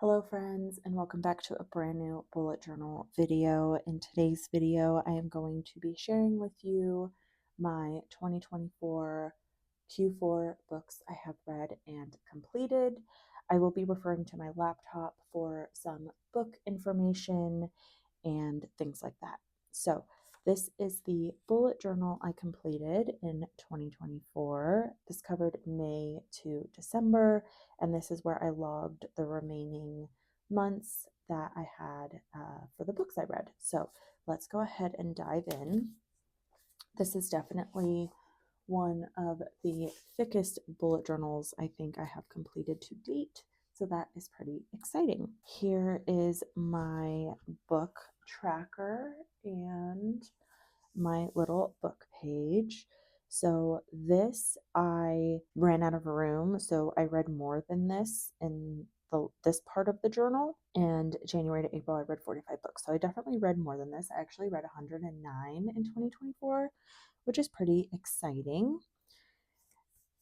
Hello friends, and welcome back to a brand new bullet journal video. In today's video, I am going to be sharing with you my 2024 Q4 books I have read and completed. I will be referring to my laptop for some book information and things like that. So this is the bullet journal I completed in 2024. This covered May to December, and this is where I logged the remaining months that I had for the books I read. So let's go ahead and dive in. This is definitely one of the thickest bullet journals I think I have completed to date. So that is pretty exciting. Here is my book tracker and my little book page. So this, I ran out of room, so I read more than this in this part of the journal. And January to April, I read 45 books. So I definitely read more than this. I actually read 109 in 2024, which is pretty exciting.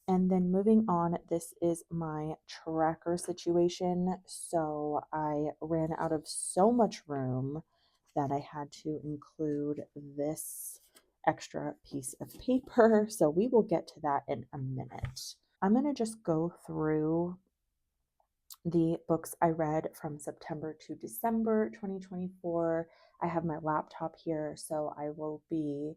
And then moving on, this is my tracker situation. So I ran out of so much room that I had to include this extra piece of paper. So we will get to that in a minute. I'm going to just go through the books I read from September to December 2024. I have my laptop here, so I will be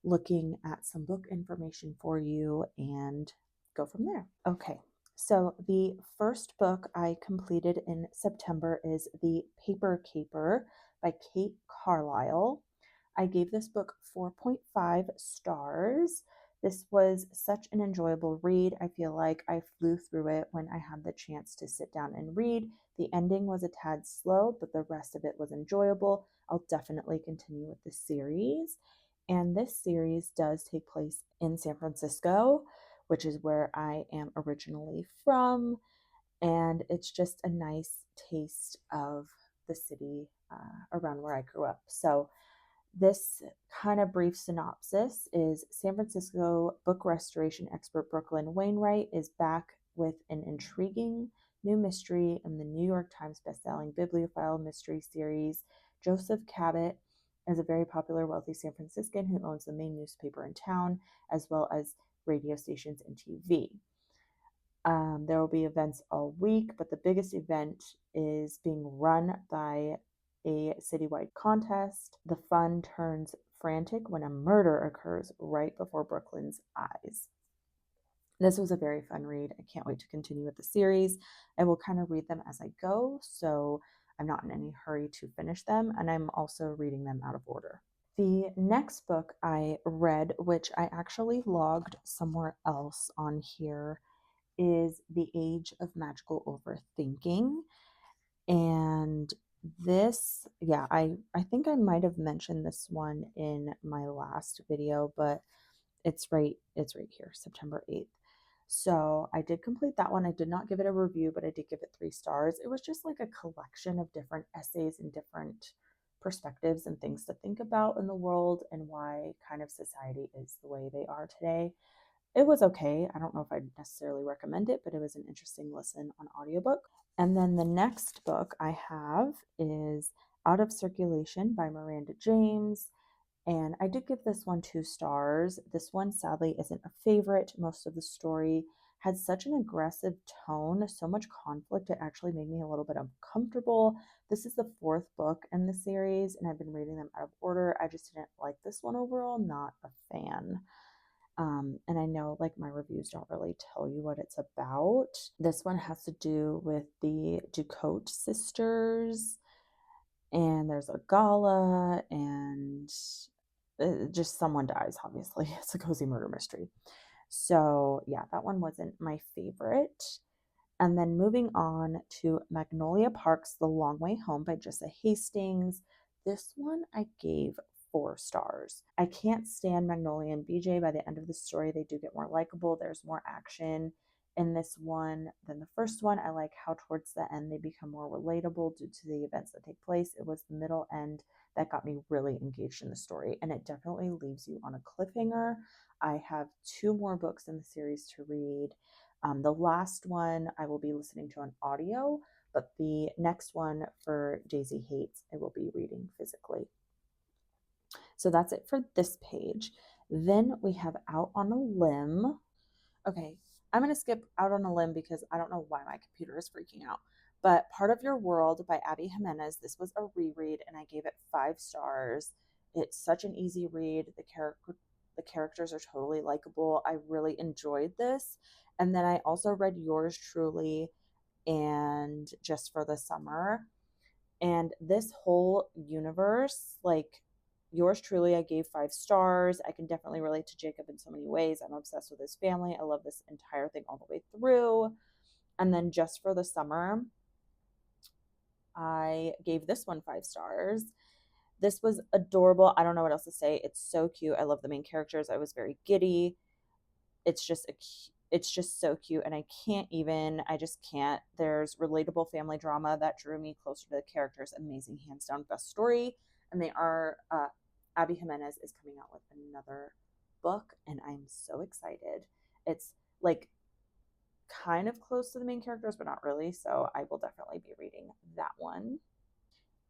looking at some book information for you and go from there. Okay, so the first book I completed in September is The Paper Caper by Kate Carlisle. I gave this book 4.5 stars. This was such an enjoyable read. I feel like I flew through it when I had the chance to sit down and read. The ending was a tad slow, but the rest of it was enjoyable. I'll definitely continue with the series. And this series does take place in San Francisco, which is where I am originally from. And it's just a nice taste of the city around where I grew up. So this kind of brief synopsis is San Francisco book restoration expert Brooklyn Wainwright is back with an intriguing new mystery in the New York Times bestselling bibliophile mystery series. Joseph Cabot is a very popular wealthy San Franciscan who owns the main newspaper in town, as well as radio stations and TV. There will be events all week, but the biggest event is being run by a citywide contest. The fun turns frantic when a murder occurs right before Brooklyn's eyes. This was a very fun read. I can't wait to continue with the series. I will kind of read them as I go, so I'm not in any hurry to finish them, and I'm also reading them out of order. The next book I read, which I actually logged somewhere else on here, is The Age of Magical Overthinking. And this, yeah, I think I might have mentioned this one in my last video, but it's right here, September 8th. So I did complete that one. I did not give it a review, but I did give it 3 stars. It was just like a collection of different essays and different perspectives and things to think about in the world and why kind of society is the way they are today. It was okay. I don't know if I'd necessarily recommend it, but it was an interesting listen on audiobook. And then the next book I have is Out of Circulation by Miranda James. And I did give this one 2 stars. This one sadly isn't a favorite. Most of the story had such an aggressive tone, so much conflict, it actually made me a little bit uncomfortable. This is the 4th book in the series, and I've been reading them out of order. I just didn't like this one overall, not a fan. And I know like my reviews don't really tell you what it's about. This one has to do with the Ducote sisters, and there's a gala, and just someone dies, obviously. It's a cozy murder mystery. So, yeah, that one wasn't my favorite. And then moving on to Magnolia Park's The Long Way Home by Jessa Hastings. This one I gave 4 stars. I can't stand Magnolia and BJ. By the end of the story, they do get more likable. There's more action in this one than the first one. I like how towards the end they become more relatable due to the events that take place. It was the middle end that got me really engaged in the story, and it definitely leaves you on a cliffhanger. I have 2 more books in the series to read. The last one I will be listening to on audio, but the next one for Daisy Hates, I will be reading physically. So that's it for this page. Then we have Out on a Limb. Okay, I'm going to skip Out on a Limb because I don't know why my computer is freaking out. But Part of Your World by Abby Jimenez. This was a reread and I gave it 5 stars. It's such an easy read. The characters are totally likable. I really enjoyed this. And then I also read Yours Truly and Just for the Summer. And this whole universe, like Yours Truly, I gave 5 stars. I can definitely relate to Jacob in so many ways. I'm obsessed with his family. I love this entire thing all the way through. And then Just for the Summer, I gave this one 5 stars. This was adorable. I don't know what else to say. It's so cute. I love the main characters. I was very giddy. It's just so cute, and I just can't. There's relatable family drama that drew me closer to the characters. Amazing, hands down best story. And they are Abby Jimenez is coming out with another book and I'm so excited. It's like kind of close to the main characters but not really, so I will definitely be reading that one.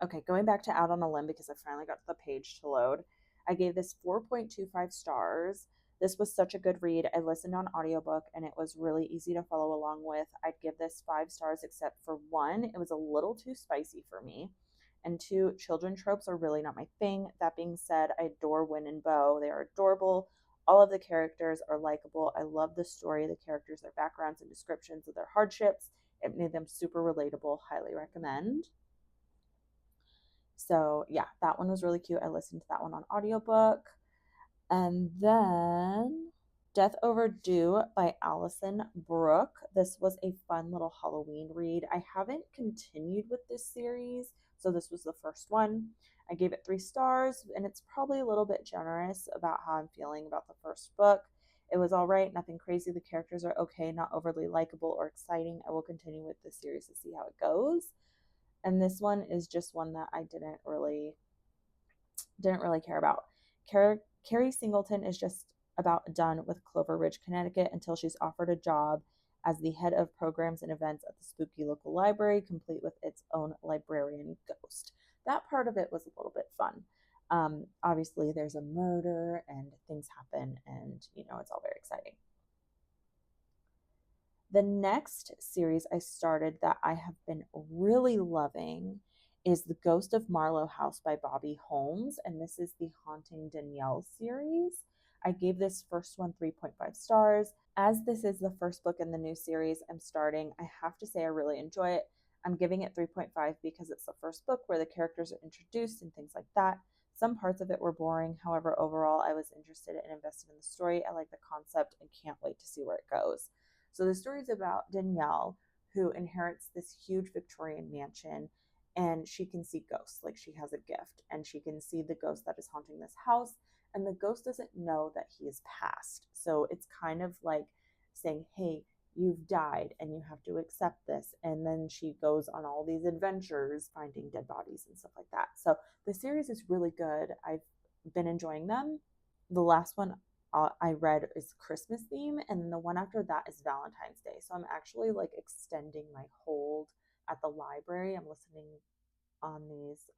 Okay, going back to Out on a Limb because I finally got the page to load. I gave this 4.25 stars. This was such a good read. I listened on audiobook and it was really easy to follow along with. I'd give this 5 stars except for one, it was a little too spicy for me. And two, children tropes are really not my thing. That being said, I adore Win and Bo. They are adorable. All of the characters are likable. I love the story, the characters, their backgrounds, and descriptions of their hardships. It made them super relatable. Highly recommend. So yeah, that one was really cute. I listened to that one on audiobook. And then Death Overdue by Allison Brooke. This was a fun little Halloween read. I haven't continued with this series, so this was the first one. I gave it 3 stars, and it's probably a little bit generous about how I'm feeling about the first book. It was all right, nothing crazy. The characters are okay, not overly likable or exciting. I will continue with the series to see how it goes. And this one is just one that I didn't really care about. Carrie Singleton is just about done with Clover Ridge, Connecticut until she's offered a job as the head of programs and events at the spooky local library, complete with its own librarian ghost. That part of it was a little bit fun. Obviously, there's a murder and things happen, and it's all very exciting. The next series I started that I have been really loving is The Ghost of Marlowe House by Bobby Holmes, and this is the Haunting Danielle series. I gave this first one 3.5 stars. As this is the first book in the new series I'm starting, I have to say I really enjoy it. I'm giving it 3.5 because it's the first book where the characters are introduced and things like that. Some parts of it were boring. However, overall, I was interested and invested in the story. I like the concept and can't wait to see where it goes. So the story is about Danielle, who inherits this huge Victorian mansion, and she can see ghosts. Like, she has a gift and she can see the ghost that is haunting this house, and the ghost doesn't know that he is passed. So it's kind of like saying, hey, you've died and you have to accept this. And then she goes on all these adventures finding dead bodies and stuff like that. So the series is really good. I've been enjoying them. The last one I read is Christmas theme, and then the one after that is Valentine's Day. So I'm actually like extending my hold at the library. I'm listening on these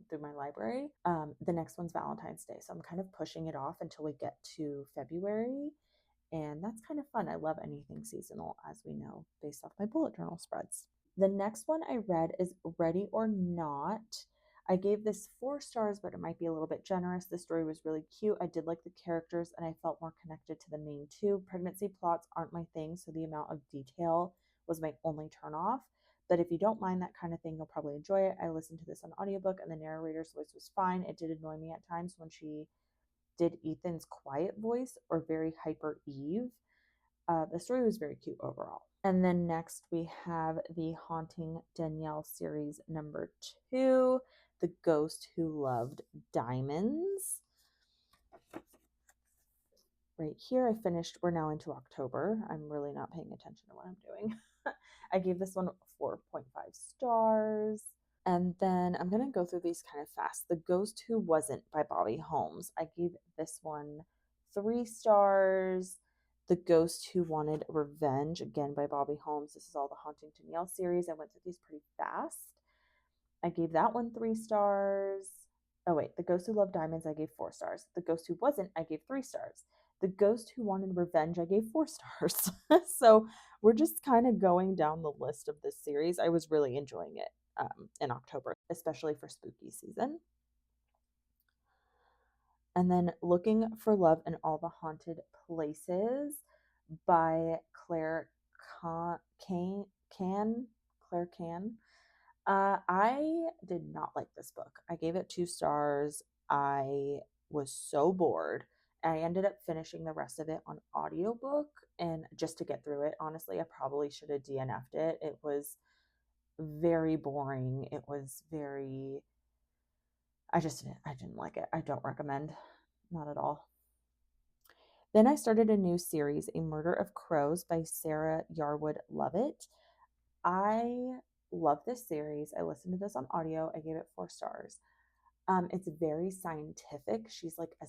through my library. The next one's Valentine's Day, so I'm kind of pushing it off until we get to February, and that's kind of fun. I love anything seasonal, as we know, based off my bullet journal spreads. The next one I read is Ready or Not. I gave this 4 stars, but it might be a little bit generous. The story was really cute. I did like the characters, and I felt more connected to the main two. Pregnancy plots aren't my thing, so the amount of detail was my only turnoff. But if you don't mind that kind of thing, you'll probably enjoy it. I listened to this on audiobook, and the narrator's voice was fine. It did annoy me at times when she did Ethan's quiet voice or very hyper Eve. The story was very cute overall. And then next we have the Haunting Danielle series number 2, The Ghost Who Loved Diamonds. Right here, I finished. We're now into October. I'm really not paying attention to what I'm doing. I gave this one 4.5 stars. And then I'm going to go through these kind of fast. The Ghost Who Wasn't by Bobby Holmes. I gave this one 3 stars. The Ghost Who Wanted Revenge, again by Bobby Holmes. This is all the Haunting to Neil series. I went through these pretty fast. I gave that one 3 stars. Oh, wait. The Ghost Who Loved Diamonds, I gave 4 stars. The Ghost Who Wasn't, I gave 3 stars. The Ghost Who Wanted Revenge, I gave 4 stars. So we're just kind of going down the list of this series. I was really enjoying it in October, especially for spooky season. And then Looking for Love in All the Haunted Places by Claire Can. Claire Can. I did not like this book. I gave it 2 stars. I was so bored. I ended up finishing the rest of it on audiobook, and just to get through it, honestly, I probably should have DNF'd it. It was very boring. It was very I didn't like it. I don't recommend. Not at all. Then I started a new series, A Murder of Crows by Sarah Yarwood Lovett. I love this series. I listened to this on audio. I gave it 4 stars. It's very scientific. She's like a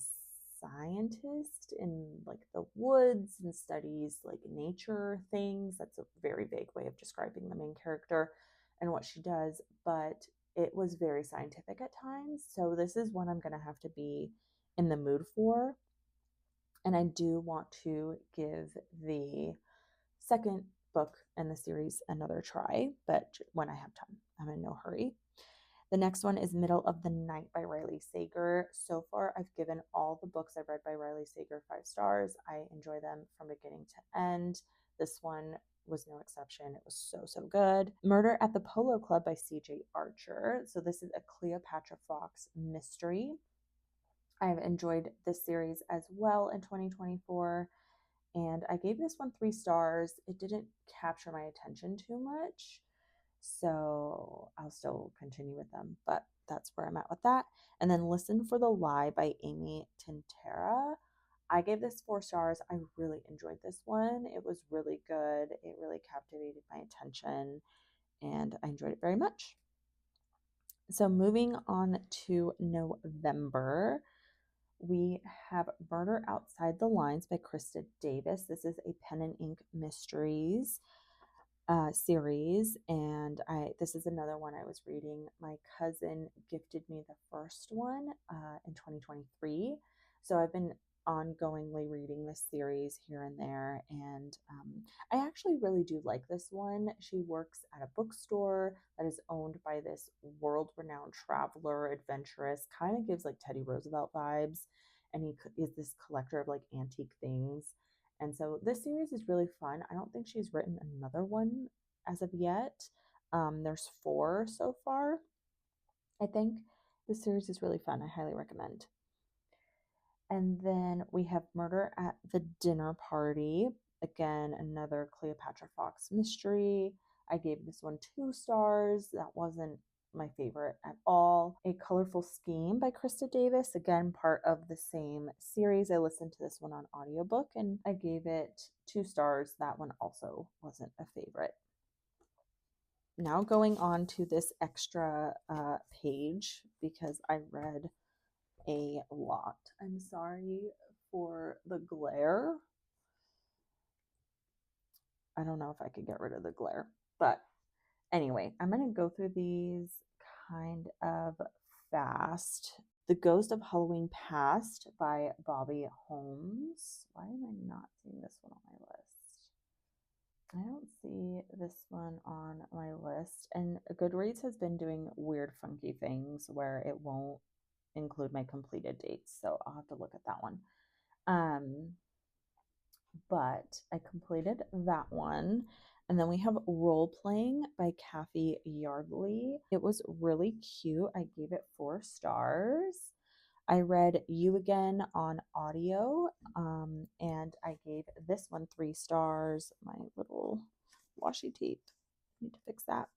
scientist in like the woods and studies like nature things. That's a very vague way of describing the main character and what she does, but it was very scientific at times. So this is one I'm going to have to be in the mood for. And I do want to give the second book in the series another try, but when I have time. I'm in no hurry. The next one is Middle of the Night by Riley Sager. So far, I've given all the books I've read by Riley Sager 5 stars. I enjoy them from beginning to end. This one was no exception. It was so good. Murder at the Polo Club by CJ Archer. So this is a Cleopatra Fox mystery. I've enjoyed this series as well in 2024, and I gave this one 3 stars. It didn't capture my attention too much, so I'll still continue with them, but that's where I'm at with that. And then Listen for the Lie by Amy Tintera. I gave this 4 stars. I really enjoyed this one. It was really good. It really captivated my attention, and I enjoyed it very much. So moving on to November, we have Murder Outside the Lines by Krista Davis. This is a pen and ink mysteries series, and this is another one I was reading. My cousin gifted me the first one in 2023, so I've been ongoingly reading this series here and there, and I actually really do like this one. She works at a bookstore that is owned by this world-renowned traveler, adventurous, kind of gives like Teddy Roosevelt vibes, and he is this collector of like antique things. And so this series is really fun. I don't think she's written another one as of yet. There's 4 so far. I think the series is really fun. I highly recommend. And then we have Murder at the Dinner Party. Again, another Cleopatra Fox mystery. I gave this one 2 stars. That wasn't my favorite at all. A Colorful Scheme by Krista Davis. Again, part of the same series. I listened to this one on audiobook and I gave it 2 stars. That one also wasn't a favorite. Now going on to this extra page because I read a lot. I'm sorry for the glare. I don't know if I could get rid of the glare, but anyway, I'm going to go through these kind of fast. The Ghost of Halloween Past by Bobby Holmes. Why am I not seeing this one on my list? I don't see this one on my list. And Goodreads has been doing weird, funky things where it won't include my completed dates. So I'll have to look at that one. But I completed that one. And then we have Role Playing by Kathy Yardley. It was really cute. I gave it 4 stars. I read You Again on audio, and I gave this one 3 stars. My little washi tape. Need to fix that.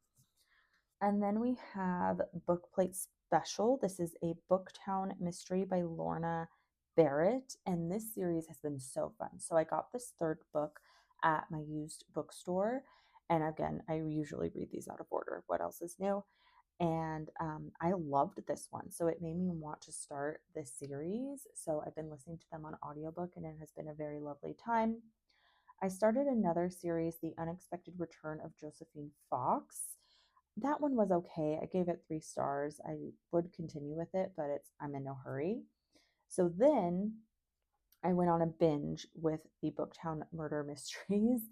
And then we have Book Plate Special. This is a Booktown mystery by Lorna Barrett, and this series has been so fun. So I got this 3rd book at my used bookstore, and again, I usually read these out of order. What else is new? And I loved this one, so it made me want to start this series. So I've been listening to them on audiobook, and it has been a very lovely time. I started another series, The Unexpected Return of Josephine Fox. That one was okay. I gave it 3 stars. I would continue with it, but I'm in no hurry. So then I went on a binge with the Booktown Murder Mysteries,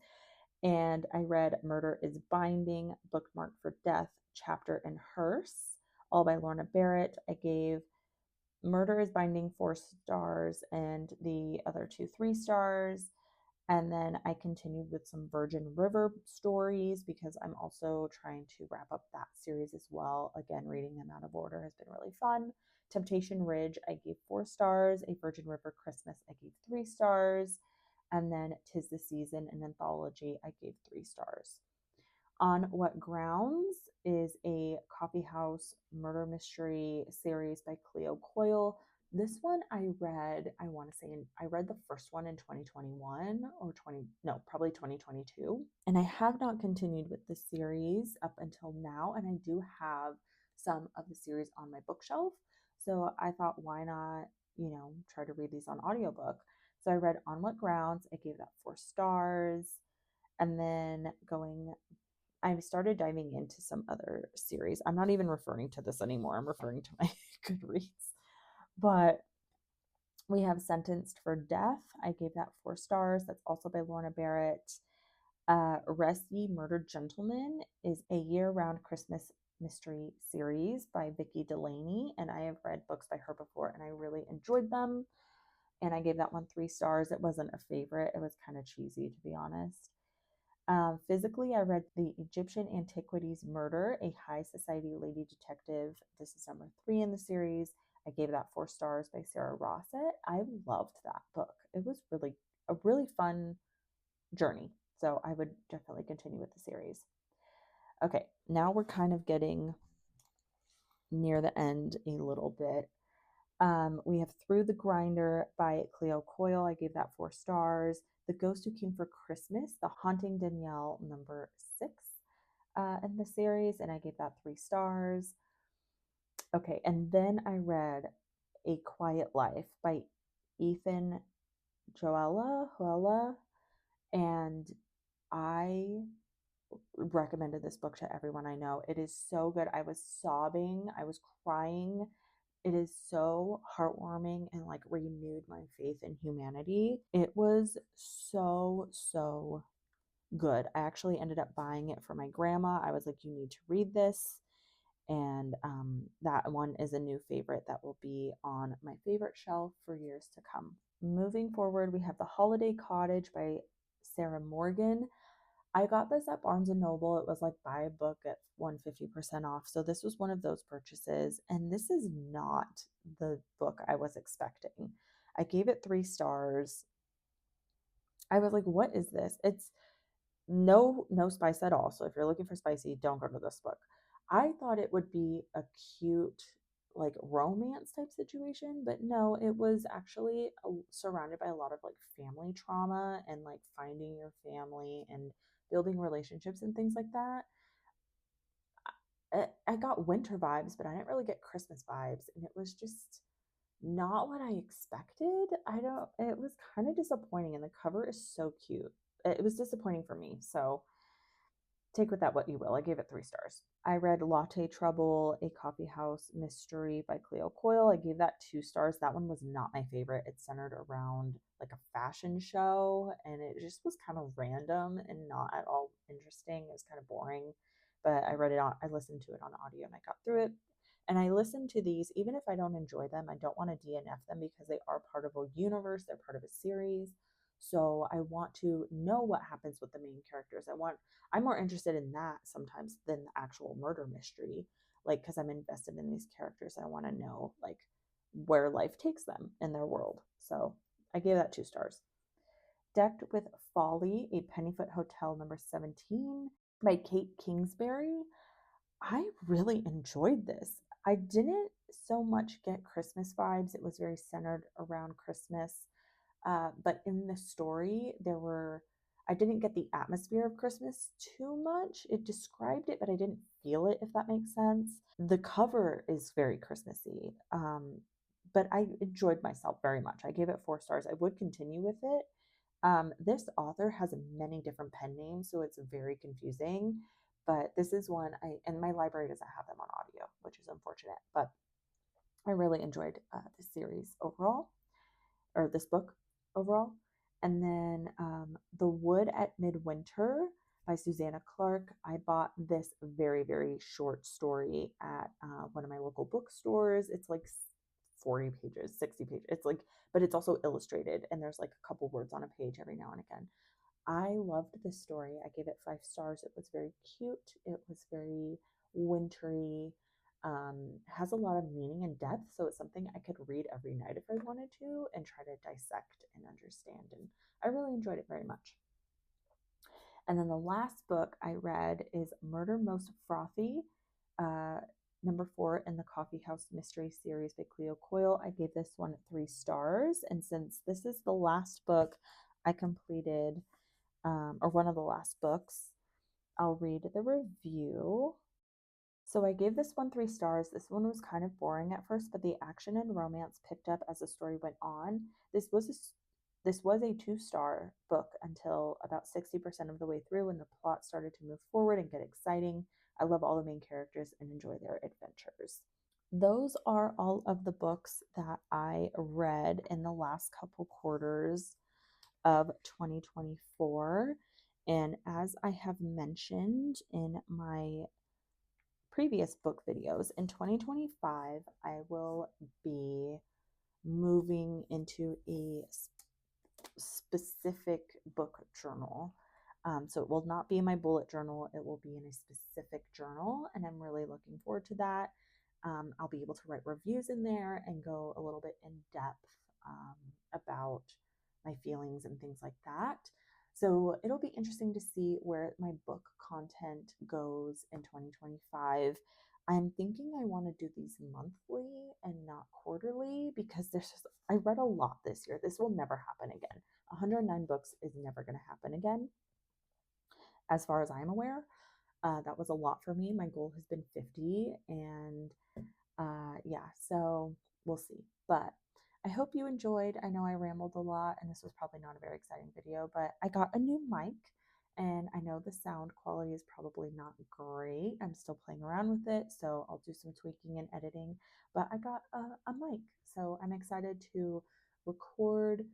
and I read Murder is Binding, Bookmark for Death, Chapter and Hearse, all by Lorna Barrett. I gave Murder is Binding 4 stars and the other two 3 stars. And then I continued with some Virgin River stories because I'm also trying to wrap up that series as well. Again, reading them out of order has been really fun. Temptation Ridge, I gave 4 stars. A Virgin River Christmas, I gave 3 stars. And then Tis the Season, an anthology, I gave 3 stars. On What Grounds is a coffeehouse murder mystery series by Cleo Coyle. This one I read, I want to say, I read the first one in 2021 or probably 2022. And I have not continued with the series up until now. And I do have some of the series on my bookshelf. So I thought, why not, try to read these on audiobook. So I read On What Grounds. I gave that 4 stars. And then I started diving into some other series. I'm not even referring to this anymore. I'm referring to my Goodreads. But we have Sentenced for Death. I gave that 4 stars. That's also by Lorna Barrett. Rest Ye Murdered Gentlemen is a year-round Christmas mystery series by Vicki Delaney, and I have read books by her before, and I really enjoyed them. And I gave that one 3 stars. It wasn't a favorite. It was kind of cheesy, to be honest. Physically, I read The Egyptian Antiquities Murder, a high society lady detective. This is number 3 in the series. I gave that 4 stars by Sarah Rossett. I loved that book. It was a really fun journey. So I would definitely continue with the series. Okay, now we're kind of getting near the end a little bit. We have Through the Grinder by Cleo Coyle. I gave that 4 stars. The Ghost Who Came for Christmas, The Haunting Danielle, number 6 in the series, and I gave that 3 stars. Okay, and then I read A Quiet Life by Ethan Joella, and I recommended this book to everyone I know. It is so good. I was sobbing. I was crying. It is so heartwarming and like renewed my faith in humanity. It was so good. I actually ended up buying it for my grandma. I was like, you need to read this. And that one is a new favorite that will be on my favorite shelf for years to come. Moving forward, we have The Holiday Cottage by Sarah Morgan. I got this at Barnes & Noble. It was like buy a book at 150% off. So this was one of those purchases. And this is not the book I was expecting. I gave it 3 stars. I was like, what is this? It's no spice at all. So if you're looking for spicy, don't go to this book. I thought it would be a cute, like romance type situation, but no, it was actually surrounded by a lot of like family trauma and like finding your family and building relationships and things like that. I got winter vibes, but I didn't really get Christmas vibes, and it was just not what I expected. It was kind of disappointing, and the cover is so cute. It was disappointing for me, so take with that what you will. I gave it 3 stars. I read Latte Trouble, a coffeehouse mystery by Cleo Coyle. I gave that 2 stars. That one was not my favorite. It centered around like a fashion show, and it just was kind of random and not at all interesting. It was kind of boring, but I listened to it on audio and I got through it. And I listen to these, even if I don't enjoy them, I don't want to DNF them because they are part of a universe, they're part of a series. So I want to know what happens with the main characters. I'm more interested in that sometimes than the actual murder mystery, like because I'm invested in these characters. I want to know like where life takes them in their world. So I gave that 2 stars. Decked with Folly, a Pennyfoot Hotel, number 17 by Kate Kingsbury. I really enjoyed this. I didn't so much get Christmas vibes. It was very centered around Christmas. But in the story, I didn't get the atmosphere of Christmas too much. It described it, but I didn't feel it, if that makes sense. The cover is very Christmassy, but I enjoyed myself very much. I gave it 4 stars. I would continue with it, This author has many different pen names, so it's very confusing. But this is one and my library doesn't have them on audio, which is unfortunate. But I really enjoyed this series overall, or this book overall. And then The Wood at Midwinter by Susanna Clark. I bought this very, very short story at one of my local bookstores. It's like 40 pages, 60 pages. It's like, but it's also illustrated, and there's like a couple words on a page every now and again. I loved this story. I gave it 5 stars. It was very cute. It was very wintry. Has a lot of meaning and depth, so it's something I could read every night if I wanted to and try to dissect and understand. And I really enjoyed it very much. And then the last book I read is Murder Most Frothy, number 4 in the Coffee House Mystery Series by Cleo Coyle. I gave this one 3 stars. And since this is the last book I completed, or one of the last books, I'll read the review. So I gave this one 3 stars. This one was kind of boring at first, but the action and romance picked up as the story went on. This was a 2-star book until about 60% of the way through, when the plot started to move forward and get exciting. I love all the main characters and enjoy their adventures. Those are all of the books that I read in the last couple quarters of 2024. And as I have mentioned in my previous book videos, in 2025, I will be moving into a specific book journal. So it will not be in my bullet journal, it will be in a specific journal, and I'm really looking forward to that. I'll be able to write reviews in there and go a little bit in depth about my feelings and things like that. So it'll be interesting to see where my book content goes in 2025. I'm thinking I want to do these monthly and not quarterly, because I read a lot this year. This will never happen again. 109 books is never going to happen again, as far as I'm aware. That was a lot for me. My goal has been 50, and yeah, so we'll see. But I hope you enjoyed. I know I rambled a lot, and this was probably not a very exciting video, but I got a new mic, and I know the sound quality is probably not great. I'm still playing around with it, so I'll do some tweaking and editing. But I got a mic, so I'm excited to record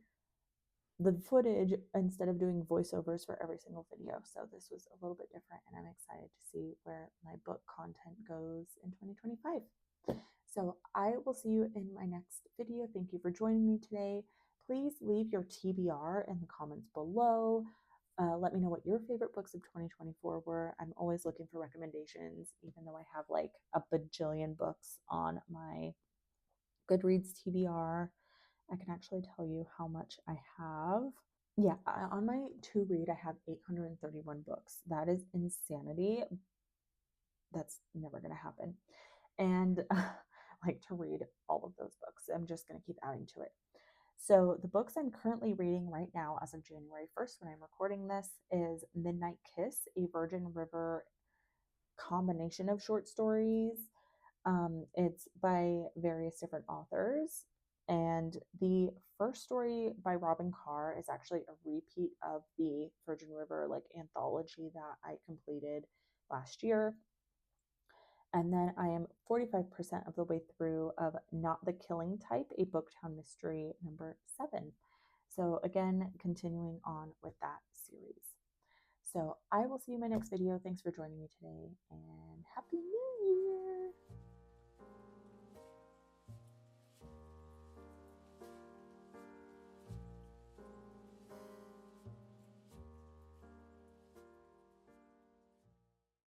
the footage instead of doing voiceovers for every single video. So this was a little bit different, and I'm excited to see where my book content goes in 2025. So I will see you in my next video. Thank you for joining me today. Please leave your TBR in the comments below. Let me know what your favorite books of 2024 were. I'm always looking for recommendations, even though I have like a bajillion books on my Goodreads TBR. I can actually tell you how much I have. Yeah, on my to read, I have 831 books. That is insanity. That's never going to happen. And like to read all of those books. I'm just going to keep adding to it. So the books I'm currently reading right now, as of January 1st, when I'm recording this, is Midnight Kiss, a Virgin River combination of short stories. It's by various different authors. And the first story by Robin Carr is actually a repeat of the Virgin River like anthology that I completed last year. And then I am 45% of the way through of Not the Killing Type, a Booktown Mystery number 7. So again, continuing on with that series. So I will see you in my next video. Thanks for joining me today, and Happy New Year!